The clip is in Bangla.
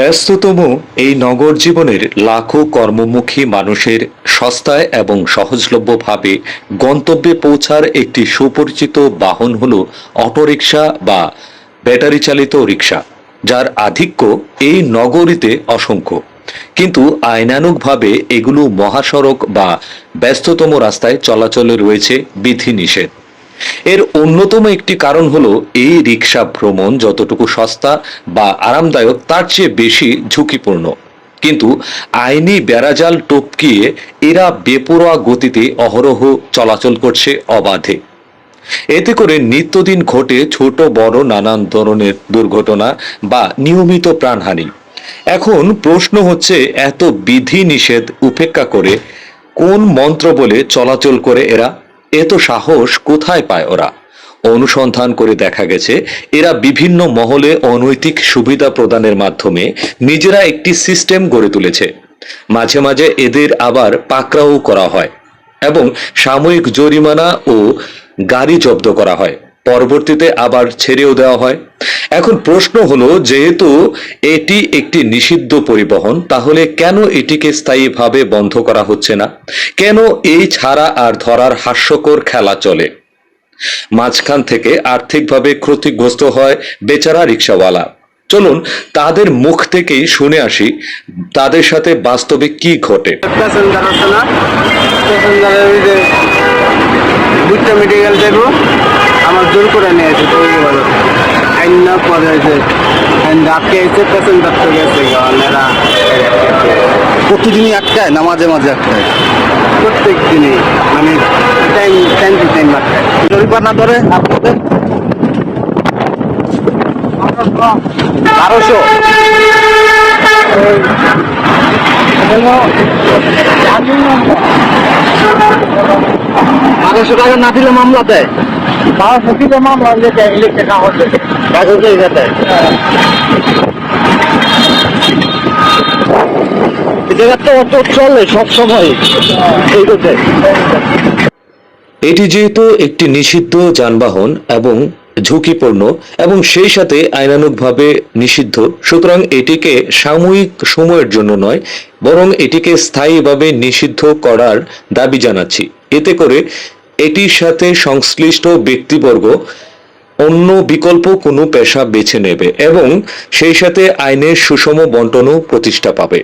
ব্যস্ততম এই নগর জীবনের লাখো কর্মমুখী মানুষের সস্তায় এবং সহজলভ্যভাবে গন্তব্যে পৌঁছার একটি সুপরিচিত বাহন হল অটোরিকশা বা ব্যাটারি চালিত রিকশা, যার আধিক্য এই নগরীতে অসংখ্য। কিন্তু আইনানুগভাবে এগুলো মহাসড়ক বা ব্যস্ততম রাস্তায় চলাচলে রয়েছে বিধিনিষেধ। এর অন্যতম একটি কারণ হলো এই রিক্সা ভ্রমণ যতটুকু সস্তা বা আরামদায়ক তার চেয়ে বেশি ঝুঁকিপূর্ণ। কিন্তু আইনি বেড়াজাল টপকিয়ে এরা বেপরোয়া গতিতে অহরহ চলাচল করছে অবাধে। এতে করে নিত্যদিন ঘটে ছোট বড় নানান ধরনের দুর্ঘটনা বা নিয়মিত প্রাণহানি। এখন প্রশ্ন হচ্ছে, এত বিধি নিষেধ উপেক্ষা করে কোন মন্ত্র বলে চলাচল করে এরা? এত সাহস কোথায় পায় ওরা? অনুসন্ধান করে দেখা গেছে এরা বিভিন্ন মহলে অনৈতিক সুবিধা প্রদানের মাধ্যমে নিজেরা একটি সিস্টেম গড়ে তুলেছে। মাঝে মাঝে এদের আবার পাকড়াও করা হয় এবং সাময়িক জরিমানা ও গাড়ি জব্দ করা হয়, পরবর্তীতে আবার ছেড়েও দেওয়া হয়। এখন প্রশ্ন হলো, যেহেতু এটি একটি নিষিদ্ধ পরিবহন, তাহলে কেন এটিকে স্থায়ীভাবে বন্ধ করা হচ্ছে না? কেন এই ছাড়া আর ধরার হাস্যকর খেলা চলে? মাঝখান থেকে আর্থিকভাবে ক্ষতিগ্রস্ত হয় বেচারা রিক্সাওয়ালা। চলুন তাদের মুখ থেকেই শুনে আসি তাদের সাথে বাস্তবে কি ঘটে। মেডিকেল যাবো, আমার জোর করে নিয়ে আছে তো আইন না পরে রাতকে এসে প্যাসেঞ্জার তো গেছে এরা প্রতিদিনই একটায় না মাঝে মাঝে একটায়? প্রত্যেক দিনই, মানে টাইম টাইম টু টাইম আটকায়। রবিবার না ধরে আপনাদের 1200 টাকা না দিলে মামলা দেয়। 1200 দিলে মামলা কাগজে দেয়। এটা তো অত চলে সবসময় এই করতে। এটি যেহেতু একটি নিষিদ্ধ যানবাহন এবং ঝুঁকিপূর্ণ এবং সেই সাথে আইনানুগভাবে নিষিদ্ধ, সুতরাং এটিকে সাময়িক সময়ের জন্য নয়, বরং এটিকে স্থায়ীভাবে নিষিদ্ধ করার দাবি জানাচ্ছি। এতে করে এটির সাথে সংশ্লিষ্ট ব্যক্তিবর্গ অন্য বিকল্প কোনো পেশা বেছে নেবে এবং সেই সাথে আইনের সুষম বন্টনও প্রতিষ্ঠা পাবে।